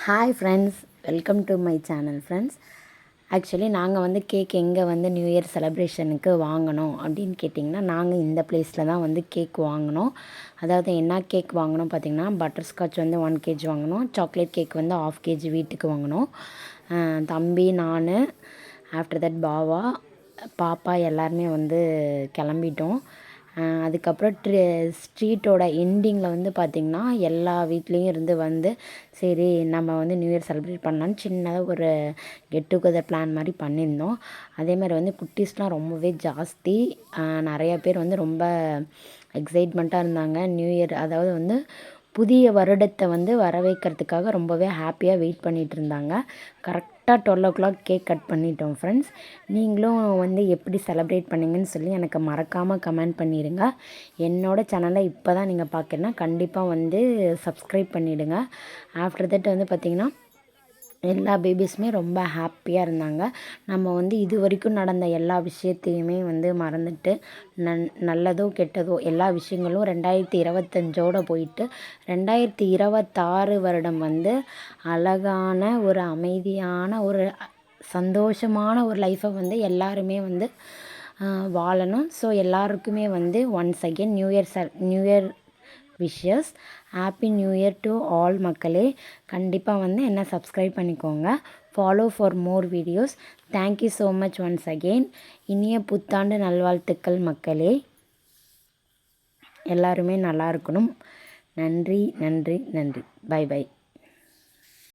Hi friends, welcome to my channel friends. Actually நாங்கள் வந்து cake எங்கே வந்து நியூ இயர் செலப்ரேஷனுக்கு வாங்கினோம் அப்படின்னு கேட்டிங்கன்னா, நாங்கள் இந்த பிளேஸில் தான் வந்து கேக் வாங்கினோம். அதாவது என்ன கேக் வாங்கினோம் பார்த்திங்கன்னா, பட்டர்ஸ்காட்ச் வந்து 1 kg வாங்கினோம், சாக்லேட் கேக் வந்து 1/2 kg வீட்டுக்கு வாங்கினோம். தம்பி, நான், ஆஃப்டர் தட் பாவா, பாப்பா எல்லாருமே வந்து கிளம்பிட்டோம். அதுக்கப்புறம் ஸ்ட்ரீட்டோட எண்டிங்கில் வந்து பார்த்திங்கன்னா எல்லா வீட்லேயும் இருந்து வந்து சரி நம்ம வந்து நியூ இயர் செலிப்ரேட் பண்ணலான்னு சின்னதாக ஒரு கெட் டுகெதர் பிளான் மாதிரி பண்ணியிருந்தோம். அதே மாதிரி வந்து குட்டீஸ்லாம் ரொம்பவே ஜாஸ்தி. நிறையா பேர் வந்து ரொம்ப எக்ஸைட்மெண்ட்டாக இருந்தாங்க. நியூ இயர் அதாவது வந்து புதிய வருடத்தை வந்து வரவேற்கிறதுக்காக ரொம்பவே ஹாப்பியாக வெயிட் பண்ணிகிட்டு இருந்தாங்க. கரெக்டாக 12 o'clock கேக் கட் பண்ணிட்டோம் ஃப்ரெண்ட்ஸ். நீங்களும் வந்து எப்படி செலிப்ரேட் பண்ணிங்கன்னு சொல்லி எனக்கு மறக்காமல் கமெண்ட் பண்ணிடுங்க. என்னோடய சேனலை இப்போ தான் நீங்கள் பார்க்குறேன்னா கண்டிப்பாக வந்து சப்ஸ்கிரைப் பண்ணிவிடுங்க. ஆஃப்டர் தட் வந்து பார்த்திங்கன்னா எல்லா பேபிஸுமே ரொம்ப ஹாப்பியாக இருந்தாங்க. நம்ம வந்து இது வரைக்கும் நடந்த எல்லா விஷயத்தையுமே வந்து மறந்துட்டு நல்லதோ கெட்டதோ எல்லா விஷயங்களும் 2025 போயிட்டு 2026 வருடம் வந்து அழகான ஒரு அமைதியான ஒரு சந்தோஷமான ஒரு லைஃப்பை வந்து எல்லாருமே வந்து வாழணும். ஸோ எல்லாருக்குமே வந்து once again new year wishes. Happy new year to all மக்களே. கண்டிப்பாக வந்து என்ன சப்ஸ்கிரைப் பண்ணிக்கோங்க. Follow for more videos. Thank you so much once again. இனிய புத்தாண்டு நல்வாழ்த்துக்கள் மக்களே. எல்லாருமே நல்லா இருக்கணும். நன்றி நன்றி நன்றி. Bye by.